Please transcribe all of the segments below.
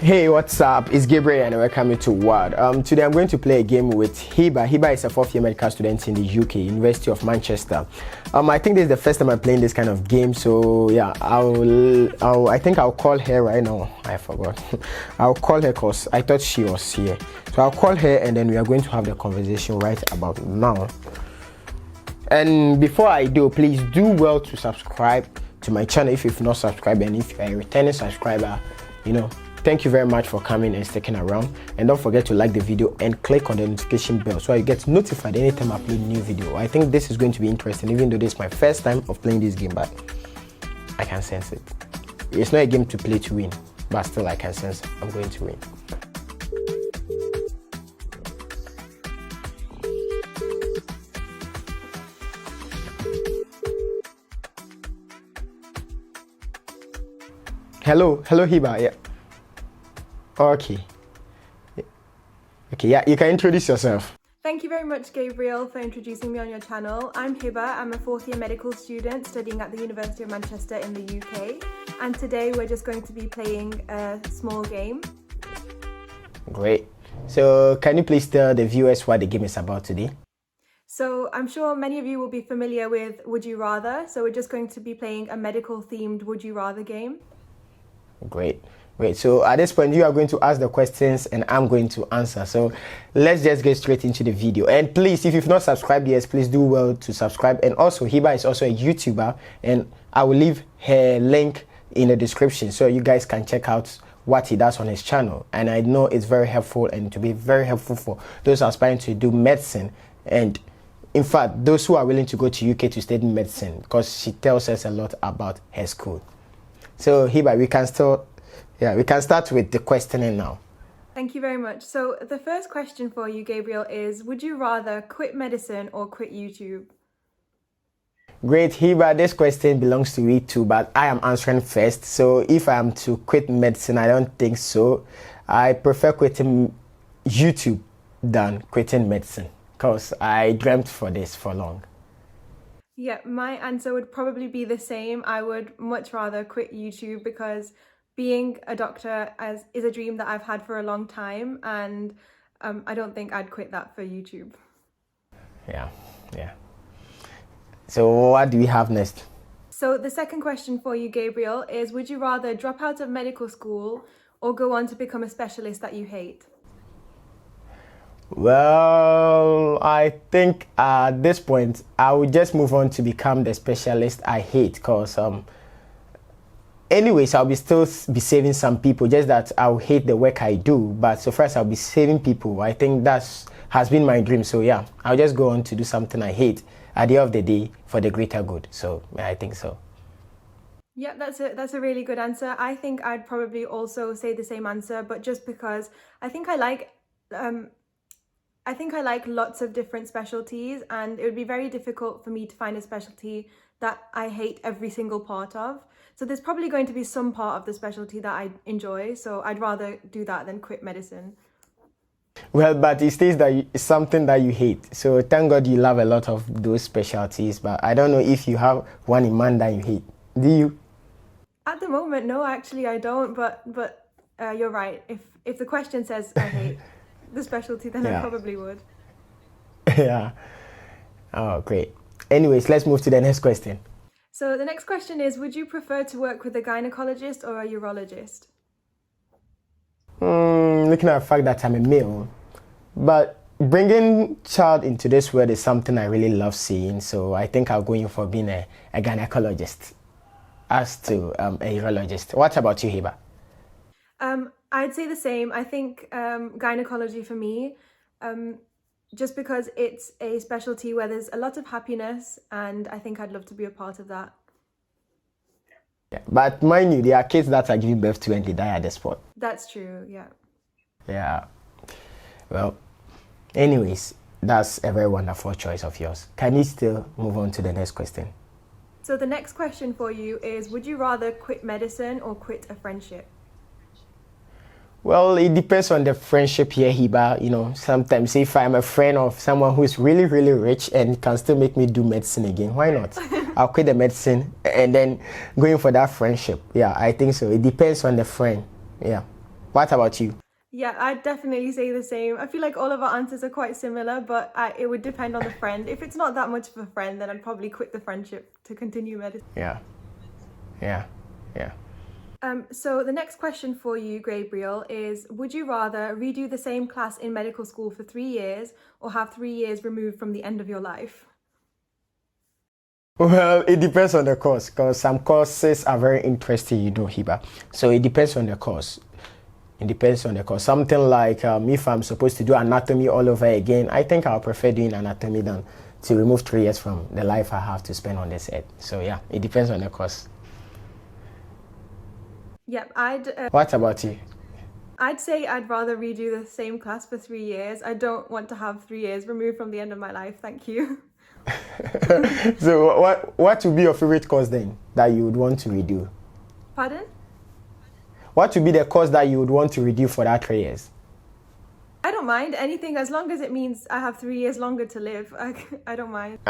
Hey, what's up? It's Gabriel and welcome you to Word. Today I'm going to play a game with HIBA. HIBA is a fourth-year medical student in the UK, University of Manchester. I think this is the first time I'm playing this kind of game, so yeah, I think I'll call her right now. I forgot. I'll call her because I thought she was here. So I'll call her and then we are going to have the conversation right about now. And before I do, please do well to subscribe to my channel if you've not subscribed, and if you're a returning subscriber, thank you very much for coming and sticking around. And don't forget to like the video and click on the notification bell so you get notified anytime I upload a new video. I think this is going to be interesting, even though this is my first time of playing this game, but I can sense it. It's not a game to play to win, but still I can sense I'm going to win. Hello HIBA, yeah. Okay, yeah, you can introduce yourself. Thank you very much, Gabriel, for introducing me on your channel. I'm HIBA. I'm a fourth-year medical student studying at the University of Manchester in the UK. And today we're just going to be playing a small game. Great. So can you please tell the viewers what the game is about today? So I'm sure many of you will be familiar with Would You Rather. So we're just going to be playing a medical-themed Would You Rather game. Great. So at this point you are going to ask the questions and I'm going to answer. So let's just get straight into the video. And please, if you've not subscribed yet, please do well to subscribe. And also HIBA is also a YouTuber, and I will leave her link in the description so you guys can check out what he does on his channel. And I know it's very helpful, and to be very helpful for those aspiring to do medicine, and in fact those who are willing to go to UK to study medicine, because she tells us a lot about her school. So HIBA, we can start with the questioning now. Thank you very much. So the first question for you, Gabriel, is would you rather quit medicine or quit YouTube? Great, HIBA, this question belongs to me too, but I am answering first. So if I am to quit medicine, I don't think so. I prefer quitting YouTube than quitting medicine, because I dreamt for this for long. Yeah, my answer would probably be the same. I would much rather quit YouTube because being a doctor is a dream that I've had for a long time, and I don't think I'd quit that for YouTube. Yeah. So what do we have next? So the second question for you, Gabriel, is would you rather drop out of medical school or go on to become a specialist that you hate? Well, I think at this point I would just move on to become the specialist I hate, because anyways, I'll be saving some people, just that I'll hate the work I do, but so first I'll be saving people. I think that has been my dream. So yeah, I'll just go on to do something I hate at the end of the day for the greater good. So yeah, I think so. Yeah, that's a really good answer. I think I'd probably also say the same answer, but just because I think I like lots of different specialties, and it would be very difficult for me to find a specialty that I hate every single part of. So there's probably going to be some part of the specialty that I enjoy, so I'd rather do that than quit medicine. Well, but it states that it's something that you hate. So thank God you love a lot of those specialties, but I don't know if you have one in mind that you hate. Do you? At the moment, no, actually I don't, but you're right. If the question says I hate the specialty, then yeah. I probably would. Yeah. Oh, great. Anyways, let's move to the next question. So the next question is, would you prefer to work with a gynecologist or a urologist? Looking at the fact that I'm a male, but bringing child into this world is something I really love seeing, so I think I'll go in for being a gynecologist as to a urologist. What about you, HIBA? I'd say the same. I think gynecology for me, just because it's a specialty where there's a lot of happiness, and I think I'd love to be a part of that. Yeah, but mind you, there are kids that are giving birth to and they die at the spot. That's true, yeah. Yeah. Well, anyways, that's a very wonderful choice of yours. Can you still move on to the next question? So the next question for you is, would you rather quit medicine or quit a friendship? Well, it depends on the friendship here, HIBA. Sometimes if I'm a friend of someone who's really, really rich and can still make me do medicine again, why not? I'll quit the medicine and then going for that friendship. Yeah, I think so. It depends on the friend. Yeah. What about you? Yeah, I'd definitely say the same. I feel like all of our answers are quite similar, but it would depend on the friend. If it's not that much of a friend, then I'd probably quit the friendship to continue medicine. Yeah, yeah, yeah. So the next question for you, Gabriel, is would you rather redo the same class in medical school for 3 years or have 3 years removed from the end of your life? Well, it depends on the course, because some courses are very interesting, Hiba. So it depends on the course. It depends on the course. Something like if I'm supposed to do anatomy all over again, I think I'll prefer doing anatomy than to remove 3 years from the life I have to spend on this earth. So yeah, it depends on the course. Yep, What about you? I'd say I'd rather redo the same class for 3 years. I don't want to have 3 years removed from the end of my life. Thank you. So what would be your favorite course then that you would want to redo? Pardon? What would be the course that you would want to redo for that 3 years? I don't mind anything as long as it means I have 3 years longer to live. I don't mind.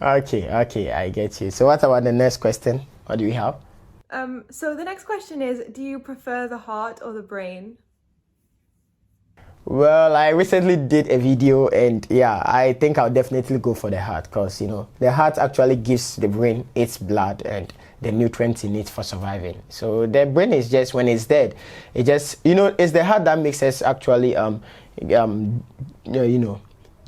Okay, I get you. So what about the next question? What do we have? So the next question is, do you prefer the heart or the brain? Well, I recently did a video and yeah, I think I'll definitely go for the heart because, the heart actually gives the brain its blood and the nutrients it needs for surviving. So the brain is just, when it's dead, it just, it's the heart that makes us actually,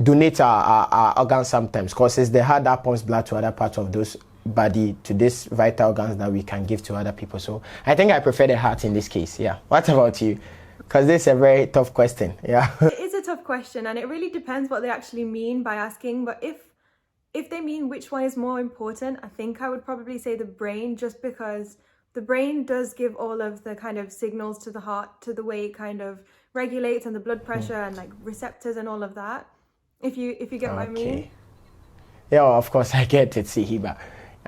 donate our organs sometimes because it's the heart that pumps blood to other parts of those body, to these vital organs that we can give to other people. So I think I prefer the heart in this case. Yeah. What about you? Because this is a very tough question. Yeah. It is a tough question and it really depends what they actually mean by asking. But if they mean which one is more important, I think I would probably say the brain, just because the brain does give all of the kind of signals to the heart, to the way it kind of regulates and the blood pressure and like receptors and all of that. If you get what I mean. Yeah, of course I get it, Hiba.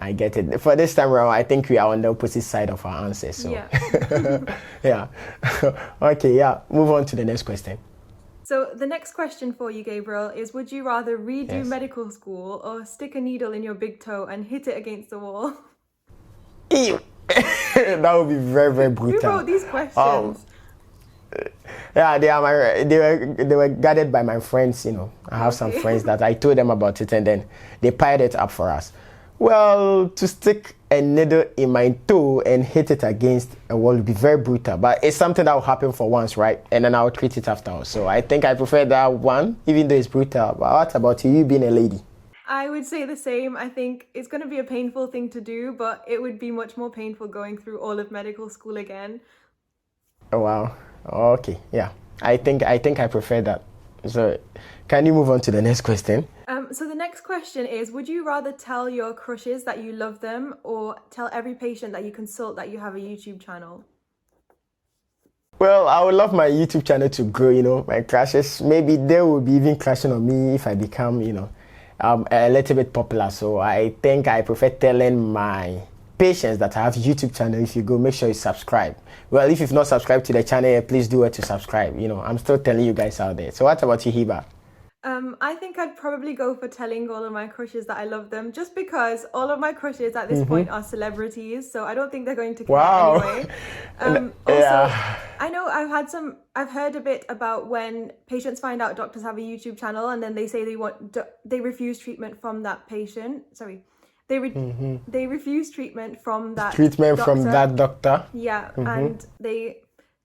I get it. For this time around, I think we are on the opposite side of our answers. So. Yeah. Yeah. Okay, yeah. Move on to the next question. So the next question for you, Gabriel, is would you rather redo medical school or stick a needle in your big toe and hit it against the wall? Ew. That would be very, very brutal. Who wrote these questions? Yeah, they were gathered by my friends, I have some friends that I told them about it and then they piled it up for us. Well, to stick a needle in my toe and hit it against a wall would be very brutal, but it's something that will happen for once, right? And then I'll treat it after. So I think I prefer that one, even though it's brutal. But what about you being a lady? I would say the same. I think it's going to be a painful thing to do, but it would be much more painful going through all of medical school again. Oh, wow. Okay, yeah. I think I prefer that. So can you move on to the next question? So the next question is, would you rather tell your crushes that you love them or tell every patient that you consult that you have a YouTube channel? Well, I would love my YouTube channel to grow, my crushes. Maybe they will be even crushing on me if I become, a little bit popular. So I think I prefer telling my patients that I have YouTube channel. If you go, make sure you subscribe. Well, if you've not subscribed to the channel, please do it to subscribe. I'm still telling you guys out there. So what about you, Hiba? I think I'd probably go for telling all of my crushes that I love them, just because all of my crushes at this point are celebrities, so I don't think they're going to care anyway. Also, I know I've heard a bit about when patients find out doctors have a YouTube channel and then they say they refuse treatment from that patient. Sorry. They refuse treatment from that doctor. Yeah, and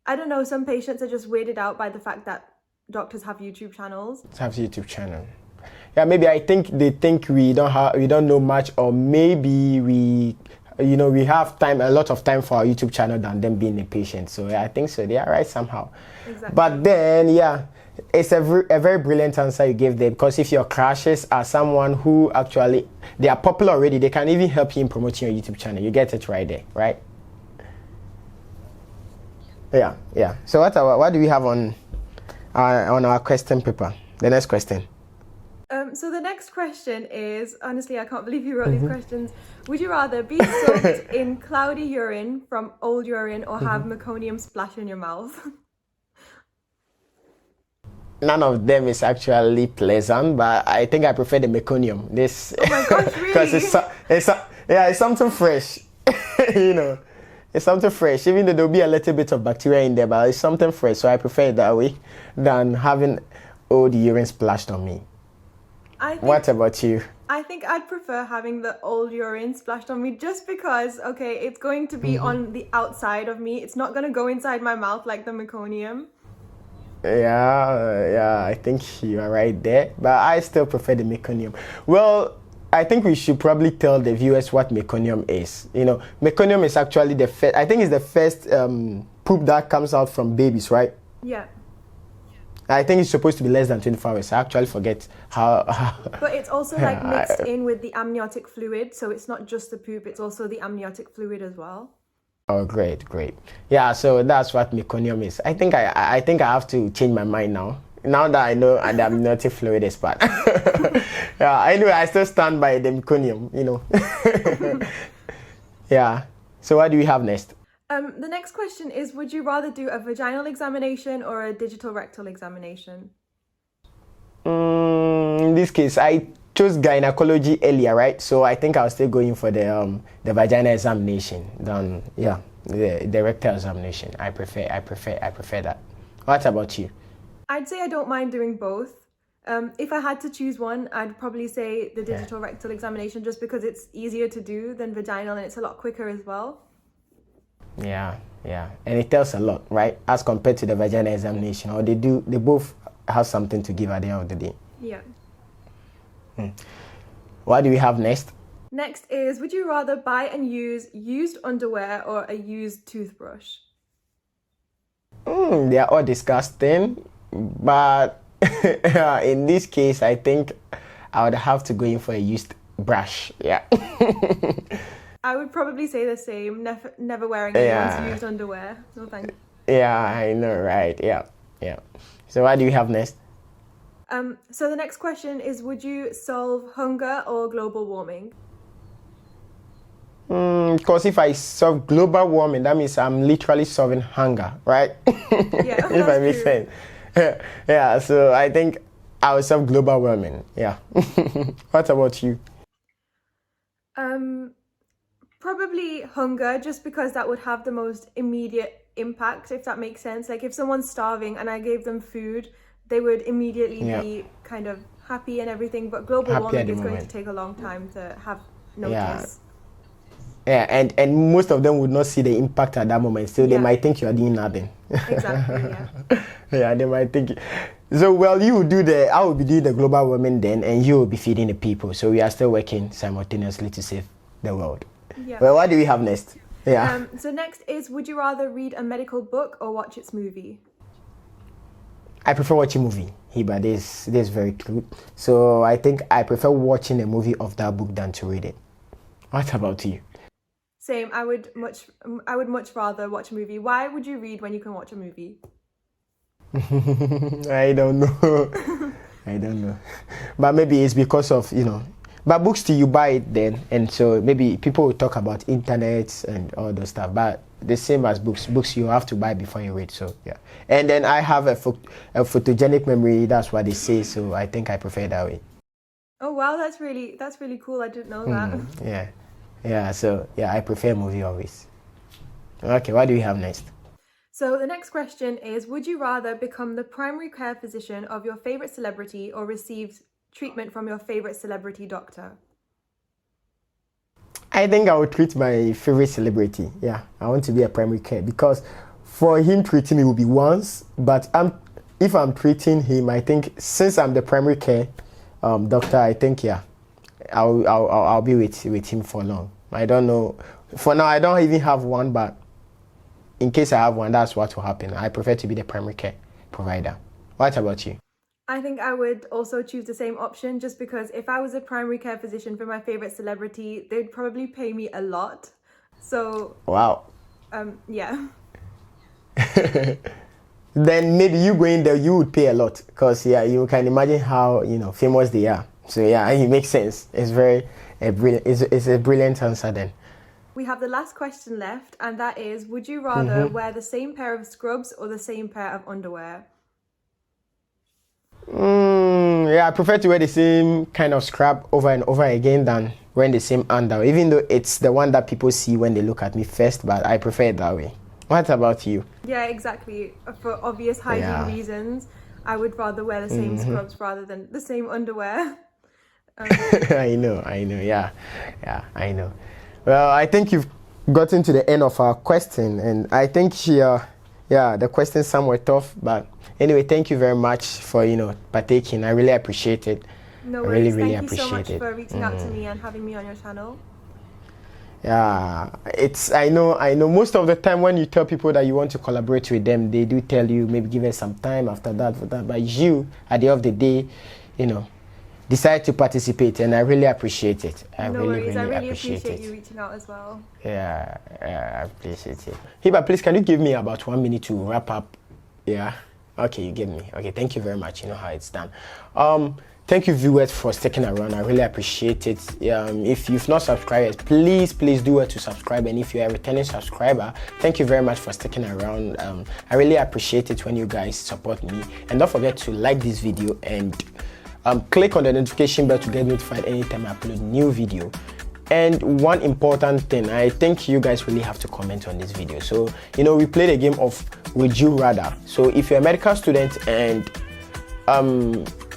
I don't know, some patients are just weirded out by the fact that doctors have YouTube channels. Yeah, maybe I think they think we don't know much, or maybe we have a lot of time for our YouTube channel than them being a patient. So yeah, I think so. They are right somehow. Exactly. But then it's a very brilliant answer you gave them, because if your crushes are someone who actually they are popular already, they can even help you in promoting your YouTube channel. You get it right there, right? Yeah. So what do we have on our question paper? The next question. So the next question is, honestly, I can't believe you wrote these questions. Would you rather be soaked in cloudy urine from old urine or have meconium splash in your mouth? None of them is actually pleasant, but I think I prefer the meconium. Oh my gosh, really? Because it's something fresh, It's something fresh, even though there'll be a little bit of bacteria in there, but it's something fresh. So I prefer it that way than having old urine splashed on me. What about you? I think I'd prefer having the old urine splashed on me just because, okay, it's going to be on the outside of me. It's not going to go inside my mouth like the meconium. Yeah, I think you are right there, but I still prefer the meconium. Well, I think we should probably tell the viewers what meconium is. Meconium is actually the first, I think it's the first poop that comes out from babies, right? Yeah. I think it's supposed to be less than 24 hours. I actually forget how. But it's also like mixed in with the amniotic fluid, so it's not just the poop, it's also the amniotic fluid as well. Oh, great. Yeah, so that's what meconium is. I think I have to change my mind now. Now that I know the amniotic fluid is part. Yeah, anyway, I still stand by the meconium, Yeah. So what do we have next? The next question is, would you rather do a vaginal examination or a digital rectal examination? In this case, I chose gynecology earlier, right? So I think I'll still going for the vaginal examination than the rectal examination. I prefer that. What about you? I'd say I don't mind doing both. If I had to choose one, I'd probably say the digital rectal examination just because it's easier to do than vaginal and it's a lot quicker as well. Yeah, and it tells a lot, right? As compared to the vaginal examination, or they both have something to give at the end of the day. Yeah. What do we have next? Next is, would you rather buy and use used underwear or a used toothbrush? They are all disgusting, but in this case, I think I would have to go in for a used brush. Yeah. I would probably say the same. Never wearing anyone's used underwear. No thank you. Yeah, I know, right? Yeah. So what do you have next? So the next question is, would you solve hunger or global warming? Because if I solve global warming, that means I'm literally solving hunger, right? Yeah, if I make sense. Yeah, so I think I will solve global warming. Yeah. What about you? Probably hunger, just because that would have the most immediate impact, if that makes sense. Like if someone's starving and I gave them food, they would immediately be kind of happy and everything. But global warming is going to take a long time to have notice. Yeah, and most of them would not see the impact at that moment. So they might think you are doing nothing. Exactly, yeah. Yeah, they might think. So, well, I will be doing the global warming then, and you will be feeding the people. So we are still working simultaneously to save the world. Yeah. Well, what do we have next? Yeah. So next is, would you rather read a medical book or watch its movie? I prefer watching movie. Hiba, this is very true. So I think I prefer watching a movie of that book than to read it. What about you? Same. I would much rather watch a movie. Why would you read when you can watch a movie? I don't know. But maybe it's because of, but books till you buy it then, and so maybe people will talk about internet and all those stuff, but the same as books you have to buy before you read. So yeah, and then I have a photogenic memory, that's what they say, so I think I prefer that way. Oh wow, that's really cool. I didn't know that. Yeah, so yeah, I prefer movie always. Okay, what do we have next? So the next question is, would you rather become the primary care physician of your favorite celebrity or receive treatment from your favorite celebrity doctor? I think I would treat my favorite celebrity. Yeah, I want to be a primary care because for him treating me will be once, but if I'm treating him, I think since I'm the primary care doctor, I think I'll be with him for long. I don't know. For now, I don't even have one, but in case I have one, that's what will happen. I prefer to be the primary care provider. What about you? I think I would also choose the same option, just because if I was a primary care physician for my favorite celebrity, they'd probably pay me a lot. So wow. Yeah. Then maybe you going there, you would pay a lot because you can imagine how famous they are. So yeah, it makes sense. It's a brilliant answer then. We have the last question left, and that is, would you rather wear the same pair of scrubs or the same pair of underwear? Yeah, I prefer to wear the same kind of scrap over and over again than wearing the same underwear, even though it's the one that people see when they look at me first, but I prefer it that way. What about you? Yeah, exactly. For obvious hygiene reasons, I would rather wear the same scrubs rather than the same underwear. I know, yeah, I know. Well, I think you've gotten to the end of our question, and I think the questions some were tough, but anyway, thank you very much for partaking. I really appreciate it. No worries. Really Thank you so much appreciate it. for reaching out to me and having me on your channel. Yeah, I know most of the time when you tell people that you want to collaborate with them, they do tell you maybe give us some time after that, but you at the end of the day, decide to participate, and I really appreciate it. I really appreciate you reaching out as well. Yeah, I appreciate it. Hiba, please, can you give me about 1 minute to wrap up? Yeah. Okay, you give me. Okay, thank you very much. You know how it's done. Thank you, viewers, for sticking around. I really appreciate it. If you've not subscribed, please do it to subscribe. And if you're a returning subscriber, thank you very much for sticking around. I really appreciate it when you guys support me. And don't forget to like this video and click on the notification bell to get notified anytime I upload a new video. And one important thing, I think you guys really have to comment on this video. So, we played a game of Would You Rather. So if you're a medical student and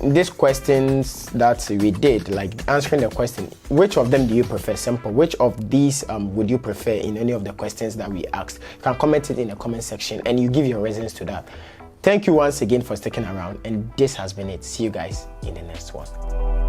these questions that we did, like answering the question, which of them do you prefer? Simple. Which of these would you prefer in any of the questions that we asked? You can comment it in the comment section and you give your reasons to that. Thank you once again for sticking around, and this has been it. See you guys in the next one.